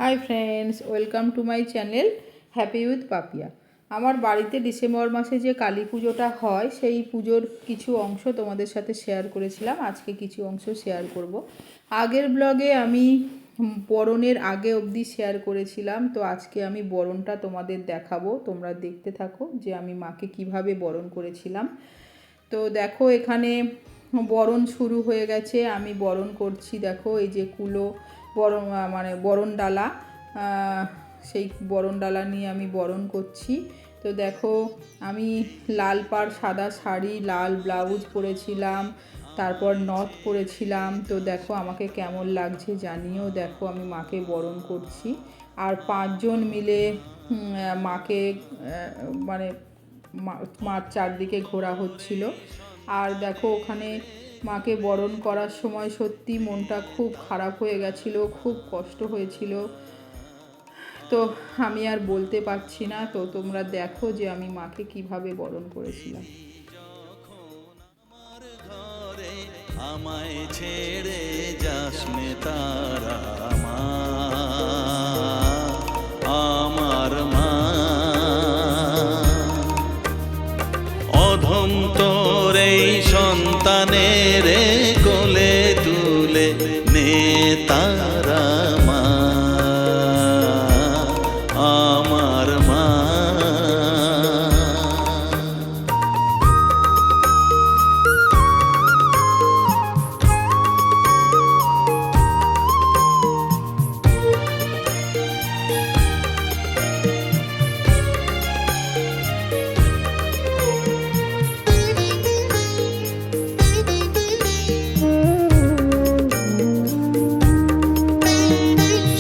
High friends, welcome to my channel happy with Papiya. আমার বাড়িতে December মাসে যে কালী পুজোটা হয় সেই পুজোর কিছু অংশ তোমাদের সাথে শেয়ার করেছিলাম। আজকে কিছু অংশ শেয়ার করব। আগের ব্লগে আমি বরণের আগে অবধি শেয়ার করেছিলাম, তো আজকে আমি বরণটা তোমাদের দেখাবো। তোমরা দেখতে থাকো যে আমি মাকে কিভাবে বরণ করেছিলাম। তো দেখো এখানে বরণ শুরু হয়ে গেছে, আমি বরণ করছি। দেখো এই যে কুলো বরণ মানে বরণ ডালা, সেই বরণ ডালা নিয়ে আমি বরণ করছি। তো দেখো আমি লাল পাড় সাদা শাড়ি, লাল ব্লাউজ পরেছিলাম, তারপর নথ পরেছিলাম। তো দেখো আমাকে কেমন লাগছে জানিও। দেখো আমি মাকে বরণ করছি আর 5 জন মিলে মাকে মানে মার চারদিকে ঘোরা হচ্ছিল। আর দেখো ওখানে মাকে বরণ করার সময় সত্যি মনটা খুব খারাপ হয়ে গেছিলো, খুব কষ্ট হয়েছিল। তো আমি আর বলতে পারছি না। তো তোমরা দেখো যে আমি মাকে কিভাবে বরণ করেছিলাম। আমায় ছেড়ে যাসনে তারা আমার মা, অধম তোর এই সন্তানের কোলে তুলে নে তারা মা, আমার মা।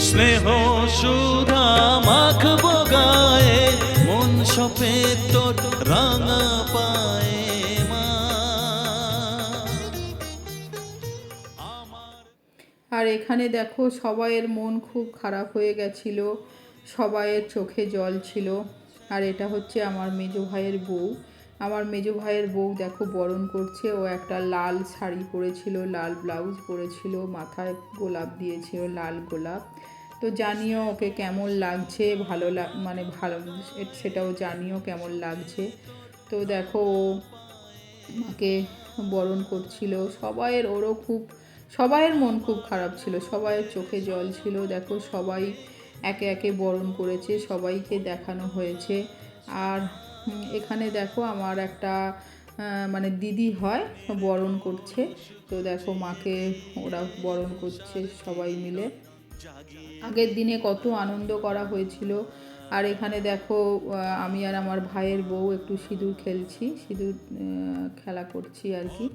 স্নেহ সুধা মাখবো গায়ে, মন সপে তোর রাঙা পায়ে মা। আর এখানে দেখো সবাইয়ের মন খুব খারাপ হয়ে গেছিল, সবাইয়ের চোখে জল ছিল। আর এটা হচ্ছে আমার মেজো ভাইয়ের বউ। আমার মেজো ভাইয়ের বউ দেখো বরণ করছে। ও একটা লাল শাড়ি পরেছিল, লাল ব্লাউজ পরেছিল, মাথায় গোলাপ দিয়েছিল, লাল গোলাপ। তো জানিও ওকে কেমন লাগছে, ভালো মানে ভালো সেটাও জানিও কেমন লাগছে। তো দেখো ও মাকে বরণ করছিল। সবাইয়ের মন খুব খারাপ ছিল, সবাইয়ের চোখে জল ছিল। দেখো সবাই একে একে বরণ করেছে, সবাইকে দেখানো হয়েছে। আর এখানে দেখো আমার একটা মানে দিদি হয় বরণ করছে। তো দেখো মাকে ওরা বরণ করছে সবাই মিলে। আগের দিনে কত আনন্দ করা হয়েছিল। আর এখানে দেখো আমি আর আমার ভাইয়ের বউ একটু সিঁদুর খেলছি, সিঁদুর খেলা করছি আর কি।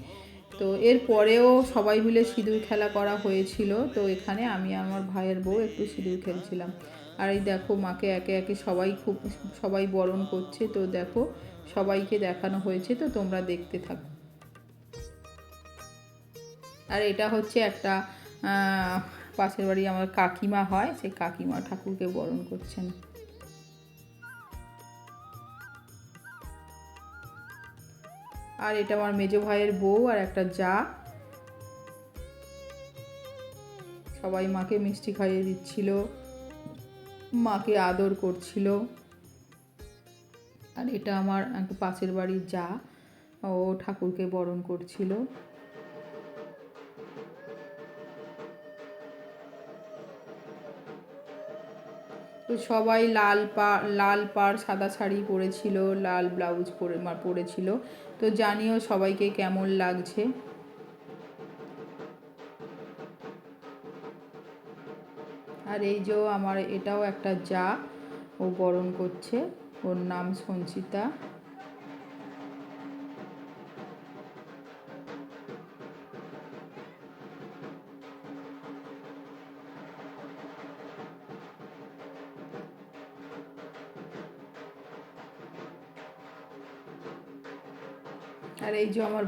তো এর পরেও সবাই মিলে সিঁদুর খেলা করা হয়েছিল। তো এখানে আমি আর আমার ভাইয়ের বউ একটু সিঁদুর খেলছিলাম। আর এই দেখো মাকে একে একে সবাই বরণ করছে। তো দেখো সবাইকে দেখানো হয়েছে, তো তোমরা দেখতে থাকো। আর এটা হচ্ছে একটা পাশের বাড়ি আমার কাকিমা হয়, সেই কাকিমা ঠাকুরকে বরণ করছেন। আর এটা আমার মেজো ভাইয়ের বউ আর একটা জা, সবাই মাকে মিষ্টি খাইয়ে দিচ্ছিল, মাকে আদর করছিল। আর এটা আমার একটা পাশের বাড়ির জা, ও ঠাকুরকে বরণ করছিল। তো সবাই লাল পাড় সাদা শাড়ি পরেছিল, লাল ব্লাউজ পরেছিল। তো জানিও সবাইকে কেমন লাগছে। আর এই যে আমার এটাও একটা জা, ও বরণ করছে, ওর নাম সঞ্চিতা। আর এই যে আমার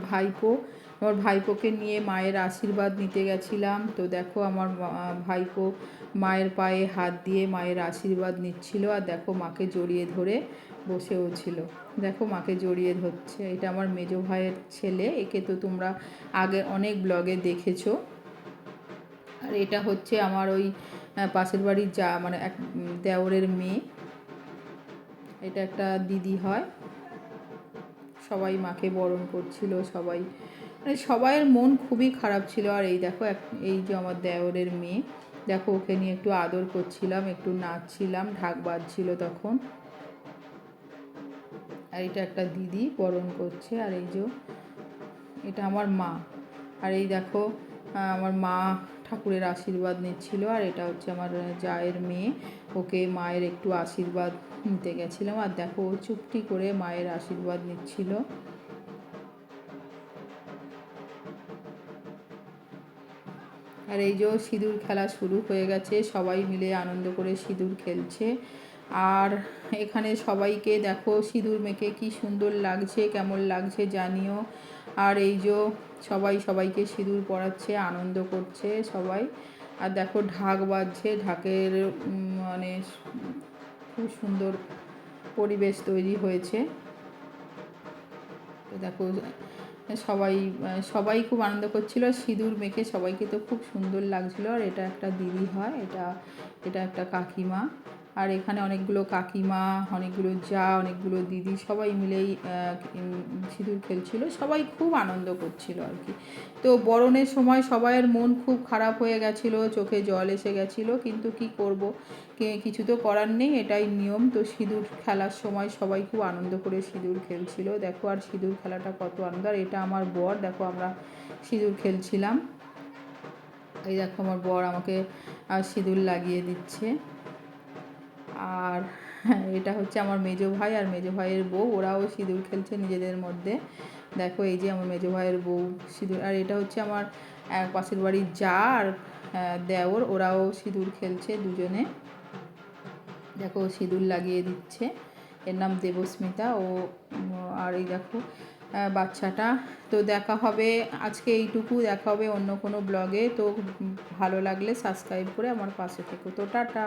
ভাইপোকে নিয়ে মায়ের আশীর্বাদ নিতে গেছিলাম। তো দেখো আমার ভাইপো মায়ের পায়ে হাত দিয়ে মায়ের আশীর্বাদ নিচ্ছিল। আর দেখো মাকে জড়িয়ে ধরে বসেও ছিল। দেখো মাকে জড়িয়ে ধরছে। এটা আমার মেজো ভাইয়ের ছেলে, একে তো তোমরা আগে অনেক ব্লগে দেখেছো। আর এটা হচ্ছে আমার ওই পাশের বাড়ির যা মানে এক দেওরের মেয়ে, এটা একটা দিদি হয়। সবাই মাকে বরণ করছিল, সবাই মানে সবাইয়ের মন খুবই খারাপ ছিল। আর এই দেখো এই যে আমার দেওরের মেয়ে, দেখো ওকে নিয়ে একটু আদর করছিলাম, একটু নাচছিলাম, ঢাক বাজছিল তখন। আর এটা একটা দিদি বরণ করছে। আর এই যে এটা আমার মা। আর এই দেখো আমার মা ঠাকুরের আশীর্বাদ নিচ্ছিল। আর এটা হচ্ছে আমার জায়ের মেয়ে, ওকে মায়ের একটু আশীর্বাদ নিতে গেছিলাম। আর দেখো ও চুপটি করে মায়ের আশীর্বাদ নিচ্ছিল। আর এই যে সিঁদুর খেলা শুরু হয়ে গেছে, সবাই মিলে আনন্দ করে সিঁদুর খেলছে। আর এখানে সবাইকে দেখো সিঁদুর মেখে কি সুন্দর লাগছে, কেমন লাগছে জানিও। আর এই যে সবাই সবাইকে সিঁদুর পরাচ্ছে, আনন্দ করছে সবাই। আর দেখো ঢাক বাজছে, ঢাকের মানে খুব সুন্দর পরিবেশ তৈরি হয়েছে। দেখো সবাই সবাই খুব আনন্দ করছিল, সিঁদুর মেখে সবাইকে তো খুব সুন্দর লাগছিল। আর এটা একটা দিদি হয়, এটা একটা কাকিমা। আর এখানে অনেকগুলো কাকিমা, অনেকগুলো জা, অনেকগুলো দিদি সবাই মিলেই সিঁদুর খেলছিল, সবাই খুব আনন্দ করছিল আর কি। তো বরণের সময় সবাইয়ের মন খুব খারাপ হয়ে গেছিলো, চোখে জল এসে গেছিলো, কিন্তু কি করব, কিছু তো করার নেই, এটাই নিয়ম। তো সিঁদুর খেলার সময় সবাই খুব আনন্দ করে সিঁদুর খেলছিল। দেখো আর সিঁদুর খেলাটা কত আনন্দ। আর এটা আমার বর, দেখো আমরা সিঁদুর খেলছিলাম। এই দেখো আমার বর আমাকে সিঁদুর লাগিয়ে দিচ্ছে। আর এটা হচ্ছে আমার মেজো ভাই আর মেজো ভাইয়ের বউ, ওরাও সিঁদুর খেলছে নিজেদের মধ্যে। দেখো এই যে আমার মেজো ভাইয়ের বউ সিঁদুর। আর এটা হচ্ছে আমার পাশের বাড়ির জা আর দেওর, ওরাও সিঁদুর খেলছে দুজনে। দেখো সিঁদুর লাগিয়ে দিচ্ছে, এর নাম দেবস্মিতা ও। আর এই দেখো বাচ্চাটা। তো দেখা হবে আজকে এইটুকু, দেখা হবে অন্য কোনো ব্লগে। তো ভালো লাগলে সাবস্ক্রাইব করে আমার পাশে থেকো। তো টাটা।